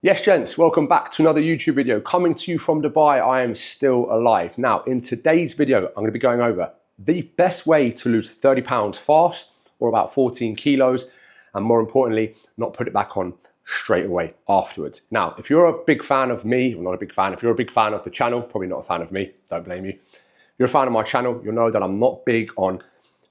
Yes, gents, welcome back to another YouTube video. Coming to you from Dubai, I am still alive. Now, in today's video, I'm going to be going over the best way to lose 30 pounds fast, or about 14 kilos, and more importantly, not put it back on straight away afterwards. Now, if you're a big fan of me, or not a big fan, if you're a big fan of the channel, probably not a fan of me, don't blame you. If you're a fan of my channel, you'll know that I'm not big on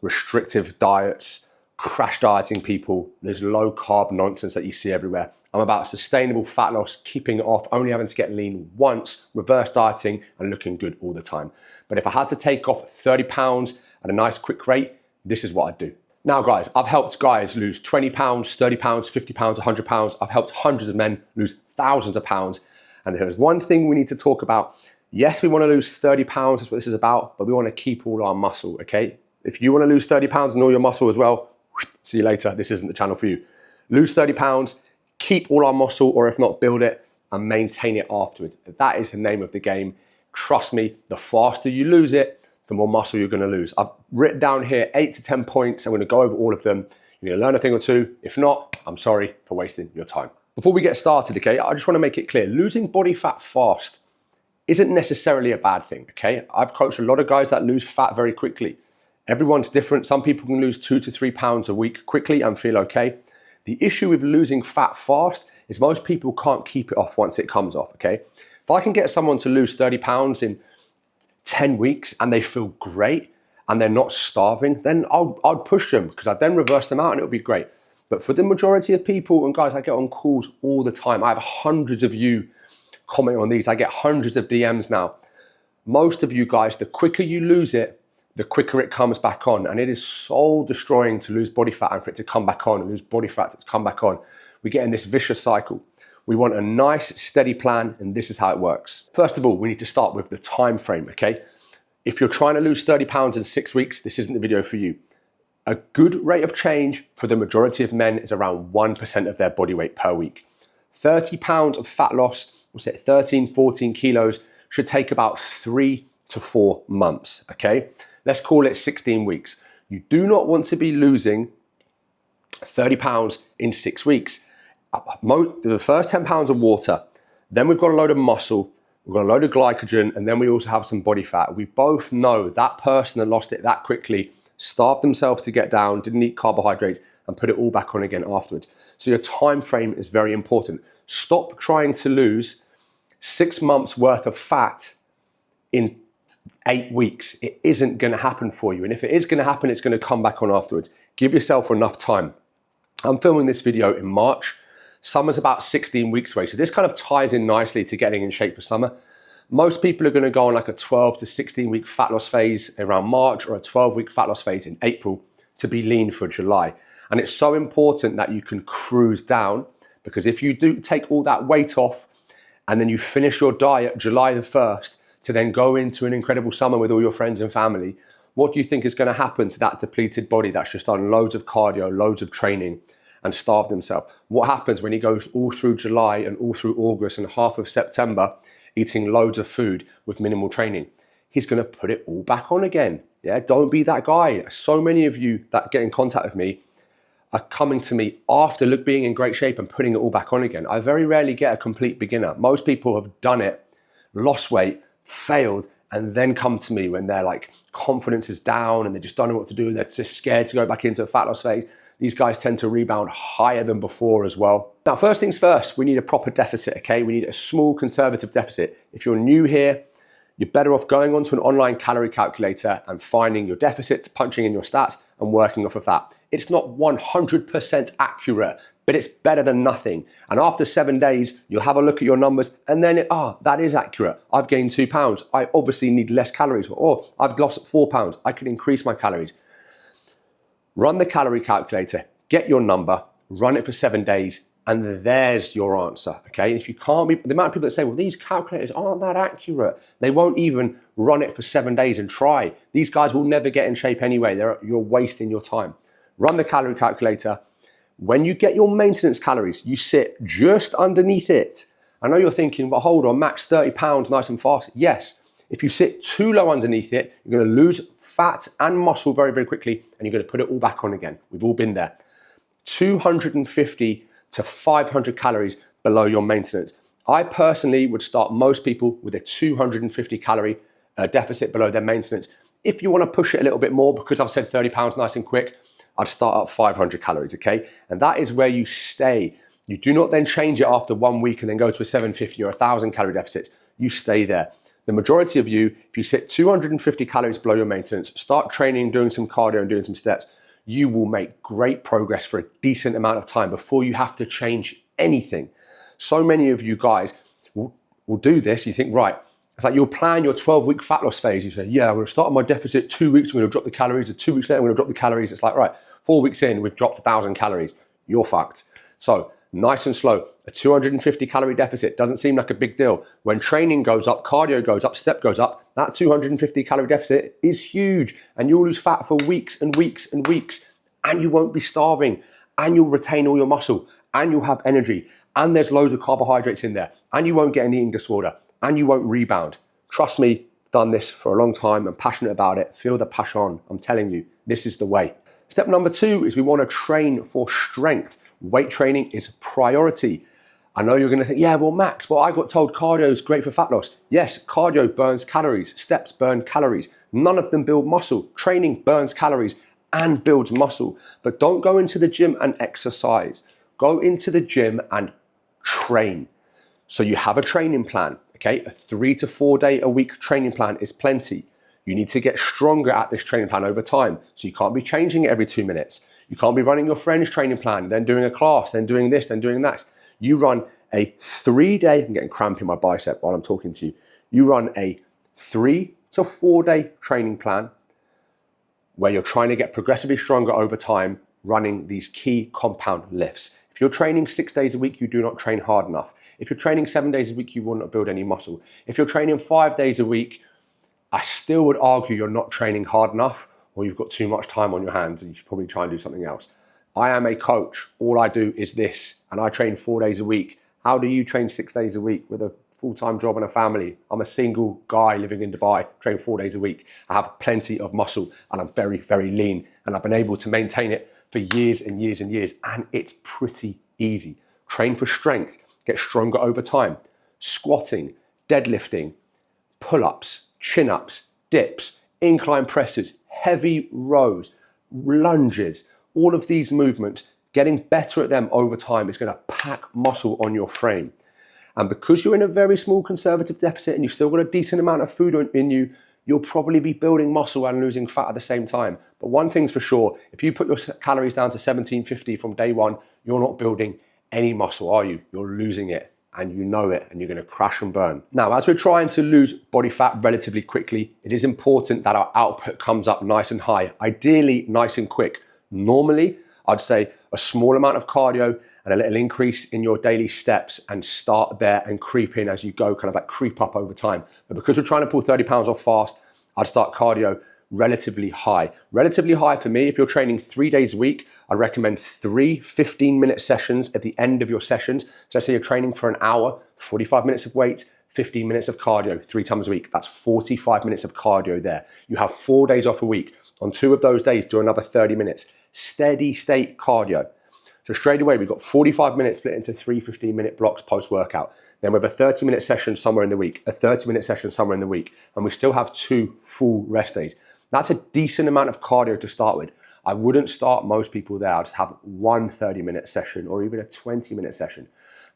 restrictive diets, crash dieting people, there's low carb nonsense that you see everywhere. I'm about sustainable fat loss, keeping it off, only having to get lean once, reverse dieting, and looking good all the time. But if I had to take off 30 pounds at a nice quick rate, this is what I'd do. Now guys, I've helped guys lose 20 pounds, 30 pounds, 50 pounds, 100 pounds. I've helped hundreds of men lose thousands of pounds. And there's one thing we need to talk about. Yes, we want to lose 30 pounds, that's what this is about, but we want to keep all our muscle, okay? If you want to lose 30 pounds and all your muscle as well, see you later, this isn't the channel for you. Lose 30 pounds, keep all our muscle, or if not, build it and maintain it afterwards. That is the name of the game. Trust me, the faster you lose it, the more muscle you're going to lose. I've written down here 8 to 10 points. I'm going to go over all of them. You're going to learn a thing or two. If not, I'm sorry for wasting your time. Before we get started, okay, I just want to make it clear. Losing body fat fast isn't necessarily a bad thing, okay? I've coached a lot of guys that lose fat very quickly. Everyone's different. Some people can lose 2 to 3 pounds a week quickly and feel okay. The issue with losing fat fast is most people can't keep it off once it comes off, okay? If I can get someone to lose 30 pounds in 10 weeks and they feel great and they're not starving, then I'd push them because I'd then reverse them out and it'll be great. But for the majority of people, and guys, I get on calls all the time. I have hundreds of you commenting on these. I get hundreds of DMs now. Most of you guys, the quicker you lose it, the quicker it comes back on. And it is soul destroying to lose body fat and for it to come back on, and lose body fat to come back on. We get in this vicious cycle. We want a nice, steady plan, and this is how it works. First of all, we need to start with the time frame, okay? If you're trying to lose 30 pounds in 6 weeks, this isn't the video for you. A good rate of change for the majority of men is around 1% of their body weight per week. 30 pounds of fat loss, we'll say 13, 14 kilos, should take about 3 to 4 months, okay? Let's call it 16 weeks. You do not want to be losing 30 pounds in 6 weeks. The first 10 pounds of water, then we've got a load of muscle, we've got a load of glycogen, and then we also have some body fat. We both know that person that lost it that quickly starved themselves to get down, didn't eat carbohydrates, and put it all back on again afterwards. So your time frame is very important. Stop trying to lose 6 months worth of fat in 8 weeks. It isn't going to happen for you. And if it is going to happen, it's going to come back on afterwards. Give yourself enough time. I'm filming this video in March. Summer's about 16 weeks away. So this kind of ties in nicely to getting in shape for summer. Most people are going to go on like a 12 to 16 week fat loss phase around March, or a 12-week fat loss phase in April to be lean for July. And it's so important that you can cruise down, because if you do take all that weight off and then you finish your diet July the 1st, to then go into an incredible summer with all your friends and family, what do you think is going to happen to that depleted body that's just done loads of cardio, loads of training, and starved himself? What happens when he goes all through July and all through August and half of September eating loads of food with minimal training? He's going to put it all back on again. Yeah, don't be that guy. So many of you that get in contact with me are coming to me after being in great shape and putting it all back on again. I very rarely get a complete beginner. Most people have done it, lost weight, failed, and then come to me when their confidence is down and they just don't know what to do. They're just scared to go back into a fat loss phase. These guys tend to rebound higher than before as well. Now, first things first, we need a proper deficit, okay? We need a small conservative deficit. If you're new here, you're better off going onto an online calorie calculator and finding your deficits, punching in your stats, and working off of that. It's not 100% accurate, but it's better than nothing. And after 7 days, you'll have a look at your numbers and then, that is accurate. I've gained 2 pounds. I obviously need less calories. Or I've lost 4 pounds. I can increase my calories. Run the calorie calculator, get your number, run it for 7 days, and there's your answer, okay? If you can't the amount of people that say, well, these calculators aren't that accurate. They won't even run it for 7 days and try. These guys will never get in shape anyway. You're wasting your time. Run the calorie calculator. When you get your maintenance calories, you sit just underneath it. I know you're thinking, well, hold on, max 30 pounds, nice and fast. Yes, if you sit too low underneath it, you're going to lose fat and muscle very, very quickly, and you're going to put it all back on again. We've all been there. 250 to 500 calories below your maintenance. I personally would start most people with a 250 calorie deficit below their maintenance. If you want to push it a little bit more, because I've said 30 pounds nice and quick, I'd start at 500 calories, okay? And that is where you stay. You do not then change it after 1 week and then go to a 750 or 1,000 calorie deficit. You stay there. The majority of you, if you sit 250 calories below your maintenance, start training, doing some cardio and doing some steps, you will make great progress for a decent amount of time before you have to change anything. So many of you guys will do this. You think, right, it's like you'll plan your 12-week fat loss phase. You say, yeah, I'm going to start on my deficit 2 weeks, I'm going to drop the calories, or 2 weeks later, I'm going to drop the calories. It's like, right, 4 weeks in, we've dropped 1,000 calories. You're fucked. So nice and slow. A 250 calorie deficit doesn't seem like a big deal. When training goes up, cardio goes up, step goes up, that 250 calorie deficit is huge, and you'll lose fat for weeks and weeks and weeks, and you won't be starving, and you'll retain all your muscle, and you'll have energy, and there's loads of carbohydrates in there, and you won't get an eating disorder, and you won't rebound. Trust me, done this for a long time. I'm passionate about it. Feel the passion. I'm telling you, this is the way. Step number 2 is we want to train for strength. Weight training is priority. I know you're going to think, yeah, well, Max, I got told cardio is great for fat loss. Yes, cardio burns calories. Steps burn calories. None of them build muscle. Training burns calories and builds muscle. But don't go into the gym and exercise. Go into the gym and train. So you have a training plan, okay? A 3 to 4 day a week training plan is plenty. You need to get stronger at this training plan over time. So you can't be changing it every 2 minutes. You can't be running your friend's training plan, then doing a class, then doing this, then doing that. You run a 3-day, I'm getting cramp in my bicep while I'm talking to you. You run a 3 to 4 day training plan where you're trying to get progressively stronger over time, running these key compound lifts. If you're training 6 days a week, you do not train hard enough. If you're training 7 days a week, you will not build any muscle. If you're training 5 days a week, I still would argue you're not training hard enough, or you've got too much time on your hands and you should probably try and do something else. I am a coach. All I do is this, and I train 4 days a week. How do you train 6 days a week with a full-time job and a family? I'm a single guy living in Dubai, train 4 days a week. I have plenty of muscle and I'm very, very lean, and I've been able to maintain it for years and years and years, and it's pretty easy. Train for strength, get stronger over time. Squatting, deadlifting, pull-ups, chin-ups, dips, incline presses, heavy rows, lunges, all of these movements, getting better at them over time is going to pack muscle on your frame. And because you're in a very small conservative deficit and you've still got a decent amount of food in you, you'll probably be building muscle and losing fat at the same time. But one thing's for sure, if you put your calories down to 1750 from day one, you're not building any muscle, are you? You're losing it, and you know it, and you're going to crash and burn. Now, as we're trying to lose body fat relatively quickly, it is important that our output comes up nice and high, ideally nice and quick. Normally, I'd say a small amount of cardio and a little increase in your daily steps, and start there and creep in as you go, kind of like creep up over time. But because we're trying to pull 30 pounds off fast, I'd start cardio relatively high. Relatively high for me, if you're training 3 days a week, I recommend 3 15-minute sessions at the end of your sessions. So let's say you're training for an hour, 45 minutes of weight, 15 minutes of cardio 3 times a week. That's 45 minutes of cardio there. You have 4 days off a week. On 2 of those days, do another 30 minutes. Steady state cardio. So straight away, we've got 45 minutes split into 3 15-minute blocks post-workout. Then we have a 30-minute session somewhere in the week, a 30-minute session somewhere in the week, and we still have 2 full rest days. That's a decent amount of cardio to start with. I wouldn't start most people there. I'd just have 1 30-minute session or even a 20-minute session.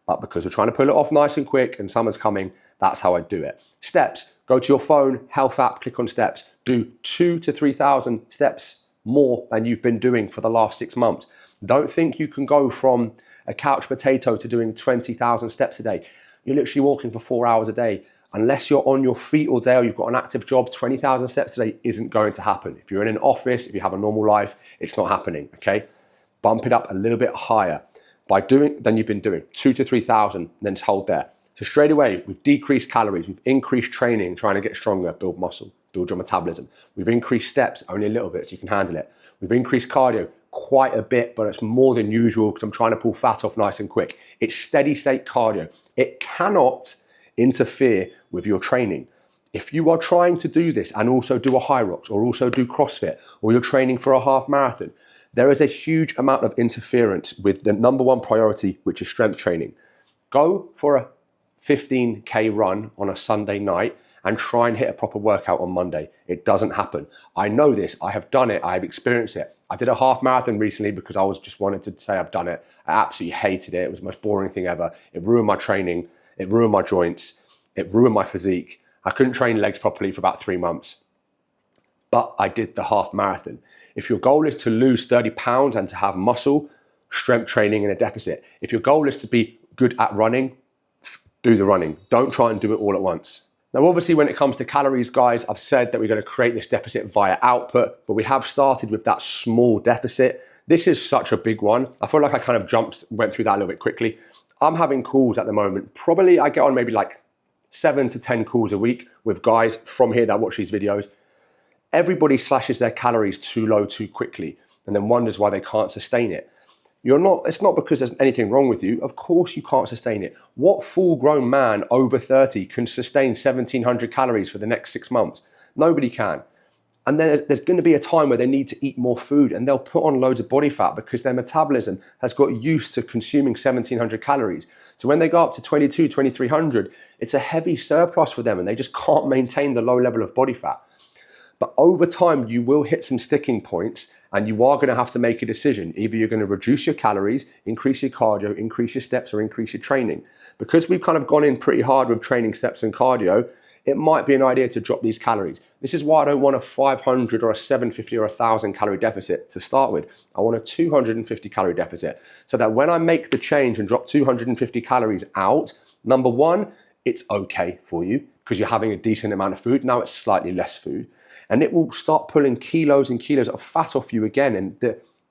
But because we're trying to pull it off nice and quick and summer's coming, that's how I do it. Steps, go to your phone, health app, click on steps. Do 2,000 to 3,000 steps more than you've been doing for the last 6 months. Don't think you can go from a couch potato to doing 20,000 steps a day. You're literally walking for 4 hours a day. Unless you're on your feet all day or you've got an active job, 20,000 steps a day isn't going to happen. If you're in an office, if you have a normal life, it's not happening, okay? Bump it up a little bit higher by doing than you've been doing, 2,000 to 3,000, then just hold there. So straight away, we've decreased calories, we've increased training, trying to get stronger, build muscle, build your metabolism. We've increased steps only a little bit so you can handle it. We've increased cardio quite a bit, but it's more than usual because I'm trying to pull fat off nice and quick. It's steady state cardio. It cannot interfere with your training. If you are trying to do this and also do a high rocks or also do CrossFit, or you're training for a half marathon, there is a huge amount of interference with the number one priority, which is strength training. Go for a 15K run on a Sunday night and try and hit a proper workout on Monday. It doesn't happen. I know this, I have done it, I have experienced it. I did a half marathon recently because I was just wanted to say I've done it. I absolutely hated it. It was the most boring thing ever. It ruined my training, it ruined my joints, it ruined my physique. I couldn't train legs properly for about 3 months. But I did the half marathon. If your goal is to lose 30 pounds and to have muscle, strength training in a deficit. If your goal is to be good at running, do the running. Don't try and do it all at once. Now, obviously, when it comes to calories, guys, I've said that we're going to create this deficit via output, but we have started with that small deficit. This is such a big one. I feel like I kind of went through that a little bit quickly. I'm having calls at the moment. Probably I get on maybe like 7 to 10 calls a week with guys from here that watch these videos. Everybody slashes their calories too low too quickly and then wonders why they can't sustain it. It's not because there's anything wrong with you. Of course you can't sustain it. What full-grown man over 30 can sustain 1,700 calories for the next 6 months? Nobody can. And then there's going to be a time where they need to eat more food and they'll put on loads of body fat because their metabolism has got used to consuming 1,700 calories. So when they go up to 2,200, 2,300, it's a heavy surplus for them and they just can't maintain the low level of body fat. But over time, you will hit some sticking points and you are going to have to make a decision. Either you're going to reduce your calories, increase your cardio, increase your steps, or increase your training. Because we've kind of gone in pretty hard with training steps and cardio, it might be an idea to drop these calories. This is why I don't want a 500 or a 750 or 1,000 calorie deficit to start with. I want a 250 calorie deficit so that when I make the change and drop 250 calories out, number one, it's okay for you because you're having a decent amount of food. Now it's slightly less food. And it will start pulling kilos and kilos of fat off you again, and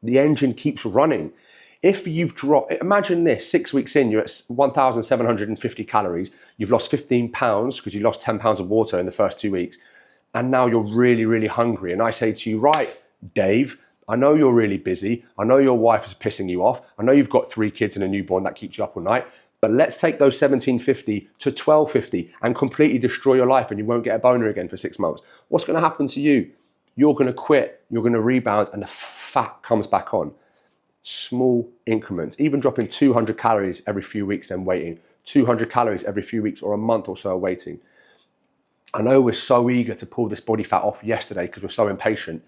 the engine keeps running. If you've dropped, imagine this, 6 weeks in, you're at 1,750 calories, you've lost 15 pounds because you lost 10 pounds of water in the first 2 weeks, and now you're really, really hungry. And I say to you, right, Dave, I know you're really busy, I know your wife is pissing you off, I know you've got 3 kids and a newborn that keeps you up all night, but let's take those 1,750 to 1,250 and completely destroy your life and you won't get a boner again for 6 months. What's going to happen to you? You're going to quit, you're going to rebound, and the fat comes back on. Small increments, even dropping 200 calories every few weeks, then waiting. 200 calories every few weeks or a month or so waiting. I know we're so eager to pull this body fat off yesterday because we're so impatient,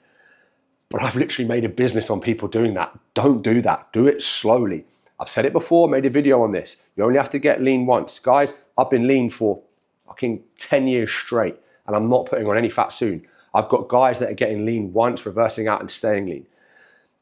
but I've literally made a business on people doing that. Don't do that. Do it slowly. I've said it before, made a video on this. You only have to get lean once. Guys, I've been lean for fucking 10 years straight and I'm not putting on any fat soon. I've got guys that are getting lean once, reversing out and staying lean.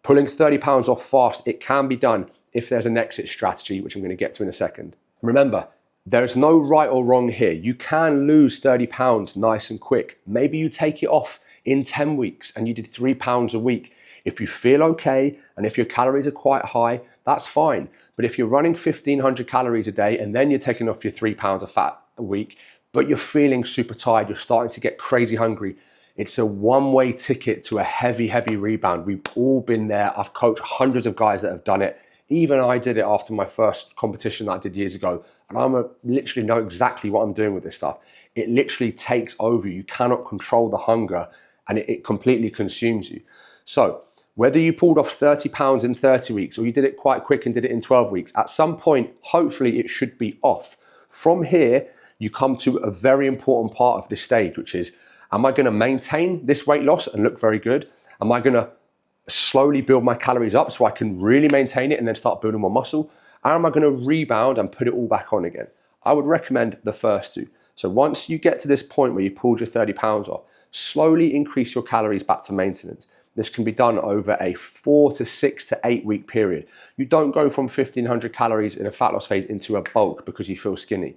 Pulling 30 pounds off fast, it can be done if there's an exit strategy, which I'm going to get to in a second. Remember, there's no right or wrong here. You can lose 30 pounds nice and quick. Maybe you take it off in 10 weeks and you did 3 pounds a week. If you feel okay and if your calories are quite high, that's fine. But if you're running 1,500 calories a day and then you're taking off your 3 pounds of fat a week, but you're feeling super tired, you're starting to get crazy hungry, it's a one-way ticket to a heavy, heavy rebound. We've all been there. I've coached hundreds of guys that have done it. Even I did it after my first competition that I did years ago. And I literally know exactly what I'm doing with this stuff. It literally takes over. You cannot control the hunger and it completely consumes you. So whether you pulled off 30 pounds in 30 weeks or you did it quite quick and did it in 12 weeks, at some point, hopefully it should be off. From here, you come to a very important part of this stage, which is, am I going to maintain this weight loss and look very good? Am I going to slowly build my calories up so I can really maintain it and then start building more muscle? Or am I going to rebound and put it all back on again? I would recommend the first two. So once you get to this point where you pulled your 30 pounds off, slowly increase your calories back to maintenance. This can be done over a 4 to 6 to 8 week period. You don't go from 1,500 calories in a fat loss phase into a bulk because you feel skinny.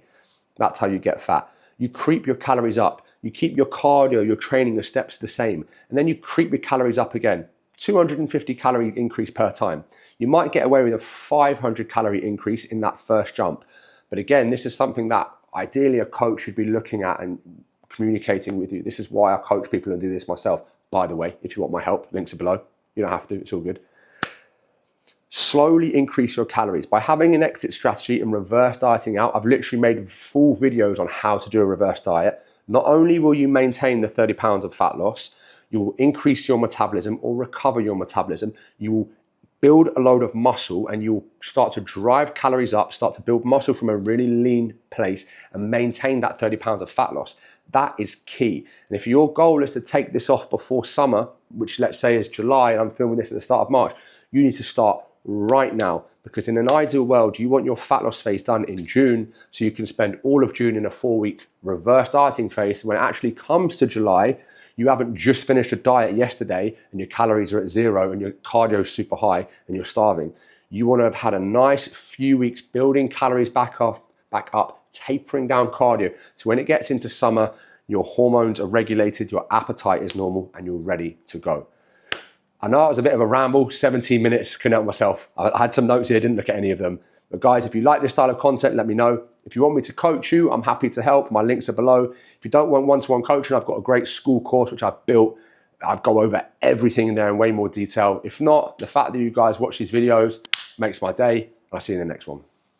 That's how you get fat. You creep your calories up. You keep your cardio, your training, your steps the same. And then you creep your calories up again. 250 calorie increase per time. You might get away with a 500 calorie increase in that first jump. But again, this is something that ideally a coach should be looking at and communicating with you. This is why I coach people and do this myself. By the way, if you want my help, links are below. You don't have to, it's all good. Slowly increase your calories. By having an exit strategy and reverse dieting out, I've literally made full videos on how to do a reverse diet. Not only will you maintain the 30 pounds of fat loss, you will increase your metabolism or recover your metabolism. You will build a load of muscle and you'll start to drive calories up, start to build muscle from a really lean place and maintain that 30 pounds of fat loss. That is key. And if your goal is to take this off before summer, which let's say is July, and I'm filming this at the start of March, you need to start right now, because in an ideal world, you want your fat loss phase done in June so you can spend all of June in a 4-week reverse dieting phase. When it actually comes to July, you haven't just finished a diet yesterday and your calories are at 0 and your cardio is super high and you're starving. You want to have had a nice few weeks building calories back up, tapering down cardio. So when it gets into summer, your hormones are regulated, your appetite is normal, and you're ready to go. I know it was a bit of a ramble, 17 minutes, couldn't help myself. I had some notes here, didn't look at any of them. But guys, if you like this style of content, let me know. If you want me to coach you, I'm happy to help. My links are below. If you don't want one-to-one coaching, I've got a great school course which I've built. I've go over everything in there in way more detail. If not, the fact that you guys watch these videos makes my day. I'll see you in the next one.